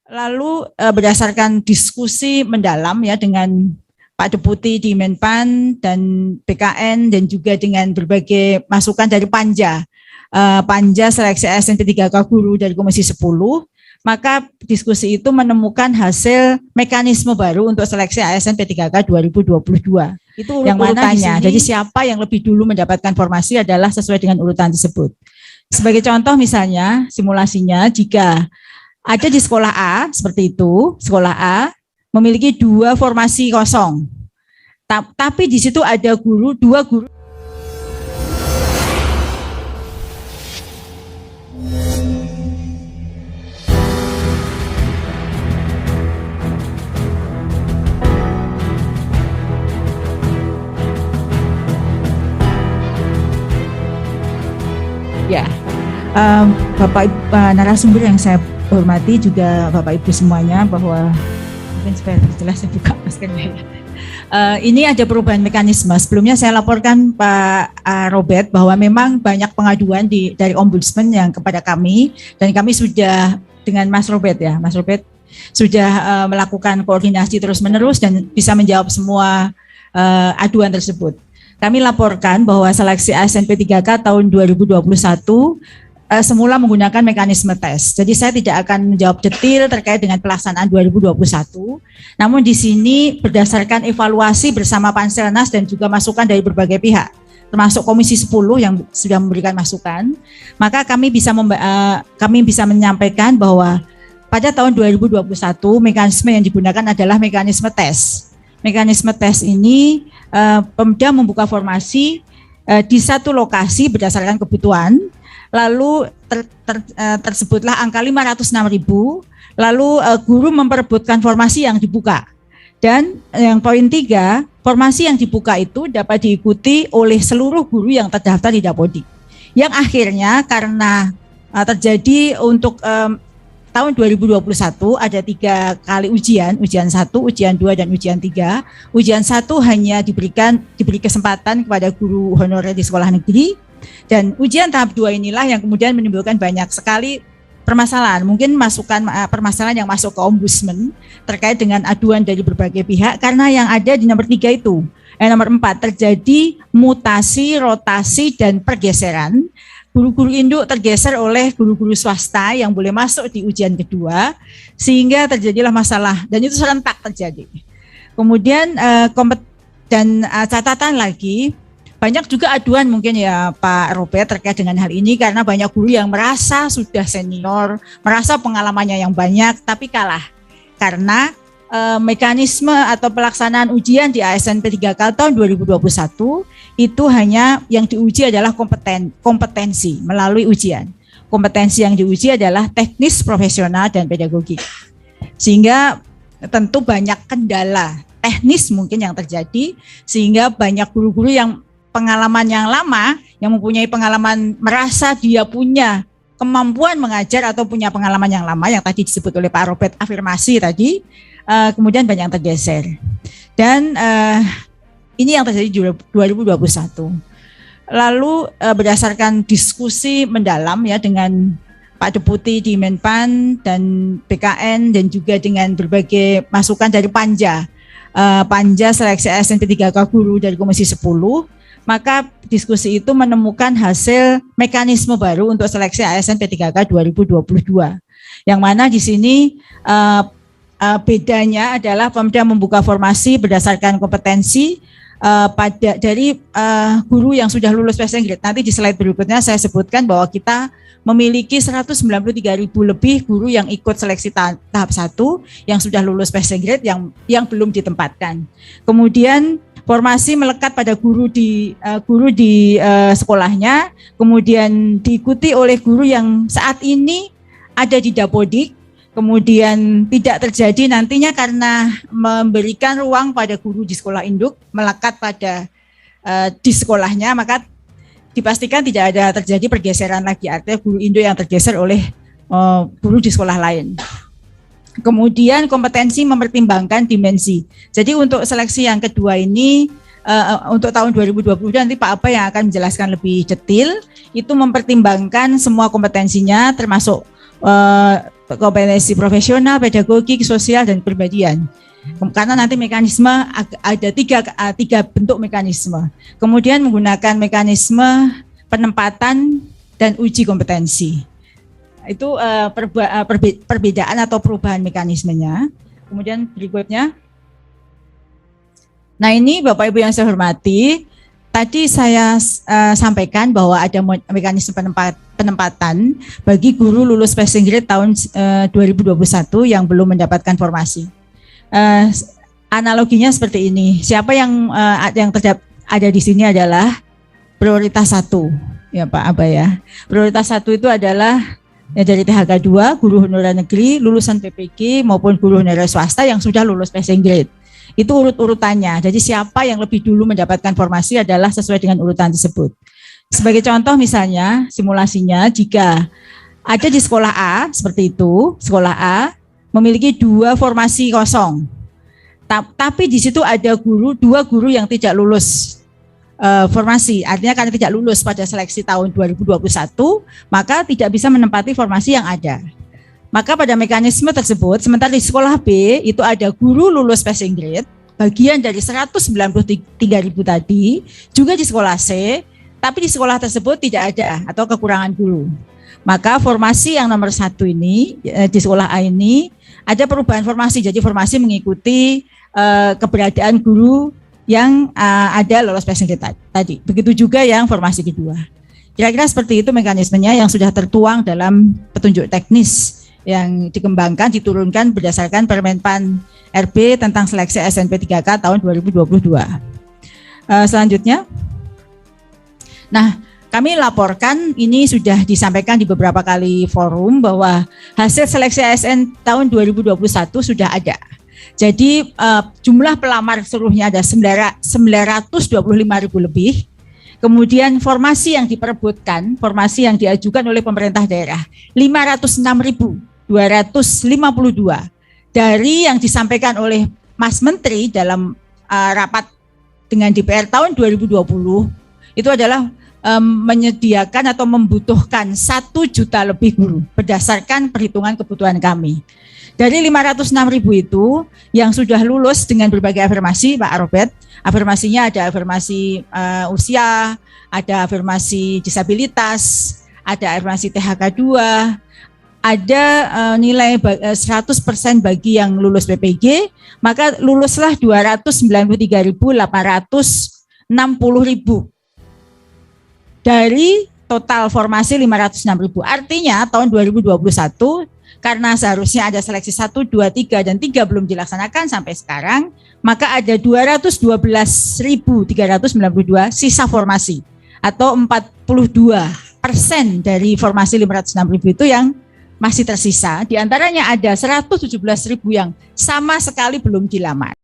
Lalu berdasarkan diskusi mendalam ya dengan Pak Deputi di Menpan dan BKN dan juga dengan berbagai masukan dari Panja Seleksi ASN P3K Guru dari Komisi 10, maka diskusi itu menemukan hasil mekanisme baru untuk seleksi ASN P3K 2022. Itu yang mananya. Jadi siapa yang lebih dulu mendapatkan formasi adalah sesuai dengan urutan tersebut. Sebagai contoh misalnya simulasinya, jika ada di sekolah A seperti itu, sekolah A memiliki 2 formasi kosong, tapi di situ ada 2 guru. Ya, Bapak narasumber yang saya hormati, juga Bapak Ibu semuanya, bahwa mungkin supaya jelas saya buka maskernya. Ini ada perubahan mekanisme. Sebelumnya saya laporkan Pak Robert bahwa memang banyak pengaduan dari Ombudsman yang kepada kami, dan kami sudah dengan Mas Robert sudah melakukan koordinasi terus-menerus dan bisa menjawab semua aduan tersebut. Kami laporkan bahwa seleksi ASN P3K tahun 2021 semula menggunakan mekanisme tes. Jadi saya tidak akan menjawab detail terkait dengan pelaksanaan 2021. Namun di sini berdasarkan evaluasi bersama Panselnas dan juga masukan dari berbagai pihak, termasuk Komisi 10 yang sudah memberikan masukan, maka kami bisa menyampaikan bahwa pada tahun 2021 mekanisme yang digunakan adalah mekanisme tes. Mekanisme tes ini Pemda membuka formasi di satu lokasi berdasarkan kebutuhan. Lalu tersebutlah angka 506.000, lalu guru memperebutkan formasi yang dibuka. Dan yang poin 3, formasi yang dibuka itu dapat diikuti oleh seluruh guru yang terdaftar di Dapodik. Yang akhirnya karena terjadi untuk tahun 2021 ada 3 kali ujian 1, ujian 2, dan ujian 3. Ujian 1 hanya diberi kesempatan kepada guru honorer di sekolah negeri. Dan ujian tahap 2 inilah yang kemudian menimbulkan banyak sekali permasalahan. Mungkin permasalahan yang masuk ke Ombudsman terkait dengan aduan dari berbagai pihak, karena yang ada di nomor 3 itu. Nomor 4, terjadi mutasi, rotasi, dan pergeseran. Guru-guru induk tergeser oleh guru-guru swasta yang boleh masuk di ujian kedua, sehingga terjadilah masalah, dan itu serentak terjadi. Kemudian catatan lagi, banyak juga aduan mungkin ya Pak Robert terkait dengan hal ini, karena banyak guru yang merasa sudah senior, merasa pengalamannya yang banyak, tapi kalah karena mekanisme atau pelaksanaan ujian di ASN P3K tahun 2021 itu hanya yang diuji adalah kompetensi melalui ujian. Kompetensi yang diuji adalah teknis, profesional, dan pedagogik. Sehingga tentu banyak kendala teknis mungkin yang terjadi, sehingga banyak guru-guru yang pengalaman yang lama, yang mempunyai pengalaman, merasa dia punya kemampuan mengajar atau punya pengalaman yang lama yang tadi disebut oleh Pak Robert afirmasi tadi, kemudian banyak yang tergeser. Dan ini yang terjadi 2021. Lalu berdasarkan diskusi mendalam ya dengan Pak Deputi di Menpan dan BKN dan juga dengan berbagai masukan dari Panja Seleksi ASN P3K Guru dari Komisi 10, maka diskusi itu menemukan hasil mekanisme baru untuk seleksi ASN P3K 2022. Yang mana di sini bedanya adalah Pemda membuka formasi berdasarkan kompetensi dari guru yang sudah lulus passing grade. Nanti di slide berikutnya saya sebutkan bahwa kita memiliki 193.000 lebih guru yang ikut seleksi tahap 1 yang sudah lulus passing grade yang belum ditempatkan. Kemudian formasi melekat pada guru di sekolahnya, kemudian diikuti oleh guru yang saat ini ada di Dapodik, kemudian tidak terjadi nantinya karena memberikan ruang pada guru di sekolah induk melekat pada di sekolahnya, maka dipastikan tidak ada terjadi pergeseran lagi, artinya guru induk yang tergeser oleh guru di sekolah lain. Kemudian kompetensi mempertimbangkan dimensi. Jadi untuk seleksi yang kedua ini untuk tahun 2020 nanti Pak Apa yang akan menjelaskan lebih detail, itu mempertimbangkan semua kompetensinya termasuk kompetensi profesional, pedagogik, sosial, dan kepribadian. Karena nanti mekanisme ada tiga bentuk mekanisme. Kemudian menggunakan mekanisme penempatan dan uji kompetensi. Itu perbedaan atau perubahan mekanismenya. Kemudian berikutnya. Nah, ini Bapak Ibu yang saya hormati, tadi saya sampaikan bahwa ada mekanisme penempatan bagi guru lulus passing grade tahun 2021 yang belum mendapatkan formasi. Analoginya seperti ini. Siapa yang ada di sini adalah prioritas 1, ya Pak Aba ya. Prioritas 1 itu adalah ya, dari THK 2, guru honorer negeri, lulusan PPG maupun guru honorer swasta yang sudah lulus passing grade. Itu urut-urutannya. Jadi siapa yang lebih dulu mendapatkan formasi adalah sesuai dengan urutan tersebut. Sebagai contoh misalnya simulasinya, jika ada di sekolah A seperti itu, sekolah A memiliki 2 formasi kosong. Tapi di situ ada 2 guru yang tidak lulus formasi, artinya karena tidak lulus pada seleksi tahun 2021, maka tidak bisa menempati formasi yang ada. Maka pada mekanisme tersebut, sementara di sekolah B itu ada guru lulus passing grade, bagian dari 193.000 tadi, juga di sekolah C, tapi di sekolah tersebut tidak ada atau kekurangan guru. Maka formasi yang nomor 1 ini, di sekolah A ini, ada perubahan formasi, jadi formasi mengikuti keberadaan guru yang ada lolos passing grade tadi. Begitu juga yang formasi kedua. Kira-kira seperti itu mekanismenya yang sudah tertuang dalam petunjuk teknis yang dikembangkan, diturunkan berdasarkan Permenpan RB tentang seleksi SNP 3K tahun 2022. Selanjutnya, nah kami laporkan ini sudah disampaikan di beberapa kali forum bahwa hasil seleksi ASN tahun 2021 sudah ada. Jadi jumlah pelamar seluruhnya ada 925.000 lebih. Kemudian formasi yang diperebutkan, formasi yang diajukan oleh pemerintah daerah 506.252 dari yang disampaikan oleh Mas Menteri dalam rapat dengan DPR tahun 2020 itu adalah menyediakan atau membutuhkan 1 juta lebih guru berdasarkan perhitungan kebutuhan kami. Dari 506.000 itu yang sudah lulus dengan berbagai afirmasi, Pak Robert, afirmasinya ada afirmasi usia, ada afirmasi disabilitas, ada afirmasi THK 2, ada nilai 100% bagi yang lulus PPG, maka luluslah 293.860.000 dari total formasi 506.000. Artinya tahun 2021 karena seharusnya ada seleksi 1, 2, 3 dan 3 belum dilaksanakan sampai sekarang, maka ada 212.392 sisa formasi atau 42% dari formasi 506.000 itu yang masih tersisa. Di antaranya ada 117.000 yang sama sekali belum dilamar.